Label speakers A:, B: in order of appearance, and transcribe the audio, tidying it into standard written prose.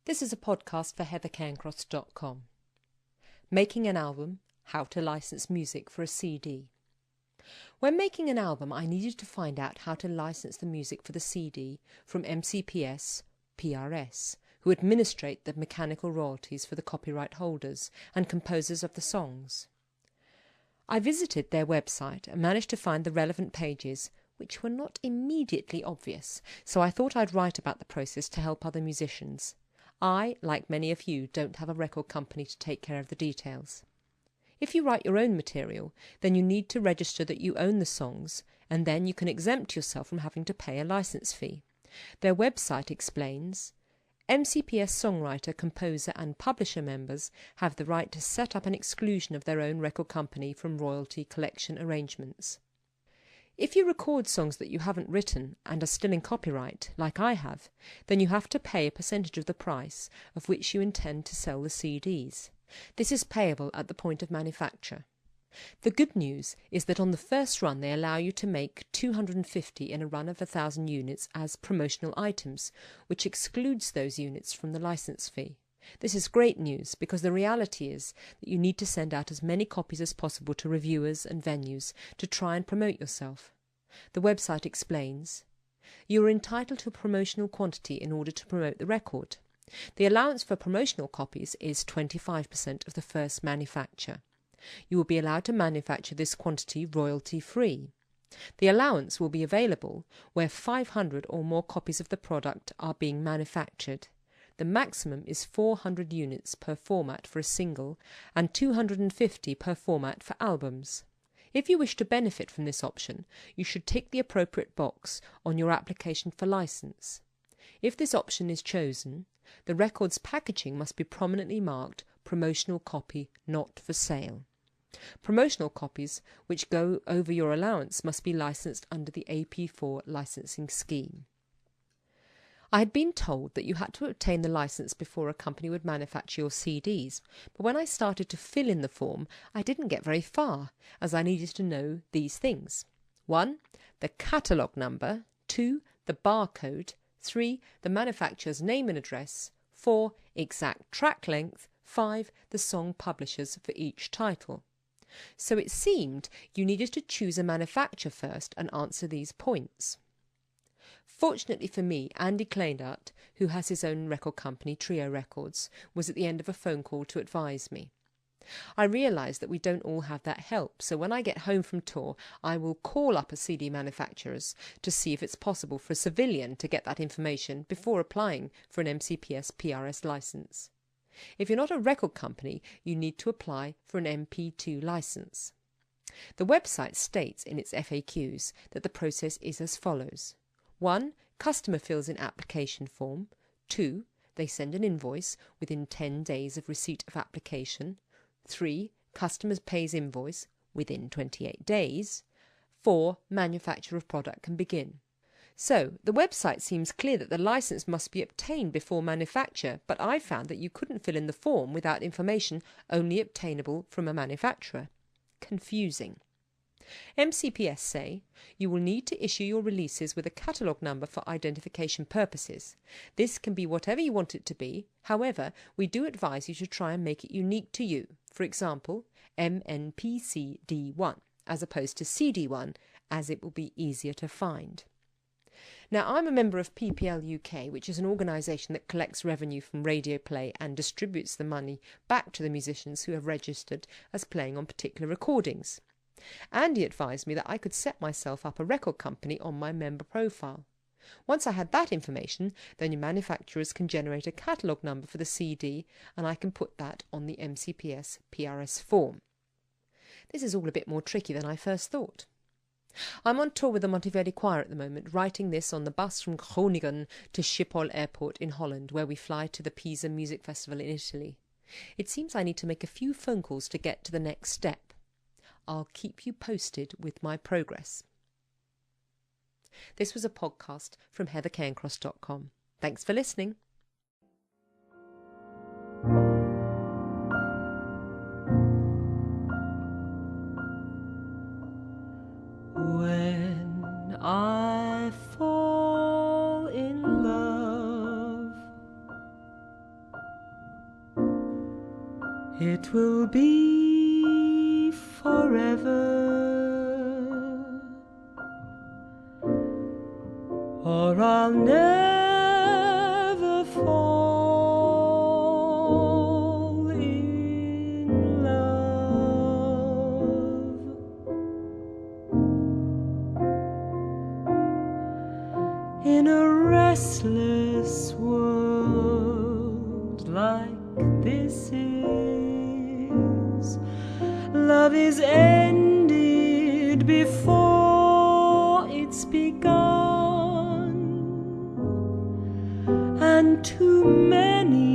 A: This is a podcast for heathercairncross.com. Making an album, how to license music for a CD. When making an album, I needed to find out how to license the music for the CD from MCPS, PRS, who administrate the mechanical royalties for the copyright holders and composers of the songs. I visited their website and managed to find the relevant pages, which were not immediately obvious, so I thought I'd write about the process to help other musicians. I, like many of you, don't have a record company to take care of the details. If you write your own material, then you need to register that you own the songs, and then you can exempt yourself from having to pay a license fee. Their website explains, MCPS songwriter, composer and publisher members have the right to set up an exclusion of their own record company from royalty collection arrangements. If you record songs that you haven't written and are still in copyright, like I have, then you have to pay a percentage of the price of which you intend to sell the CDs. This is payable at the point of manufacture. The good news is that on the first run they allow you to make 250 in a run of 1,000 units as promotional items, which excludes those units from the license fee. This is great news because the reality is that you need to send out as many copies as possible to reviewers and venues to try and promote yourself. The website explains, you are entitled to a promotional quantity in order to promote the record. The allowance for promotional copies is 25% of the first manufacture. You will be allowed to manufacture this quantity royalty-free. The allowance will be available where 500 or more copies of the product are being manufactured. The maximum is 400 units per format for a single and 250 per format for albums. If you wish to benefit from this option, you should tick the appropriate box on your application for license. If this option is chosen, the record's packaging must be prominently marked promotional copy not for sale. Promotional copies which go over your allowance must be licensed under the AP4 licensing scheme. I had been told that you had to obtain the license before a company would manufacture your CDs, but when I started to fill in the form, I didn't get very far, as I needed to know these things. 1. The catalogue number. 2. The barcode. 3. The manufacturer's name and address. 4. Exact track length. 5. The song publishers for each title. So it seemed you needed to choose a manufacturer first and answer these points. Fortunately for me, Andy Kleinert, who has his own record company, Trio Records, was at the end of a phone call to advise me. I realised that we don't all have that help, so when I get home from tour, I will call up a CD manufacturers to see if it's possible for a civilian to get that information before applying for an MCPS PRS licence. If you're not a record company, you need to apply for an MP2 licence. The website states in its FAQs that the process is as follows. 1. Customer fills in application form. 2. They send an invoice within 10 days of receipt of application. 3. Customer pays invoice within 28 days. 4. Manufacture of product can begin. So, the website seems clear that the licence must be obtained before manufacture, but I found that you couldn't fill in the form without information only obtainable from a manufacturer. Confusing. MCPS say you will need to issue your releases with a catalogue number for identification purposes. This can be whatever you want it to be. However, we do advise you to try and make it unique to you. For example, MNPCD1 as opposed to CD1, as it will be easier to find. Now, I'm a member of PPL UK, which is an organisation that collects revenue from radio play and distributes the money back to the musicians who have registered as playing on particular recordings. Andy advised me that I could set myself up a record company on my member profile. Once I had that information, then your manufacturers can generate a catalogue number for the CD and I can put that on the MCPS PRS form. This is all a bit more tricky than I first thought. I'm on tour with the Monteverdi Choir at the moment, writing this on the bus from Groningen to Schiphol Airport in Holland, where we fly to the Pisa Music Festival in Italy. It seems I need to make a few phone calls to get to the next step. I'll keep you posted with my progress. This was a podcast from heathercairncross.com. Thanks for listening. When I fall in love, It will be forever, or I'll never fall in love. In a restless world like this is, love is ended before it's begun, and too many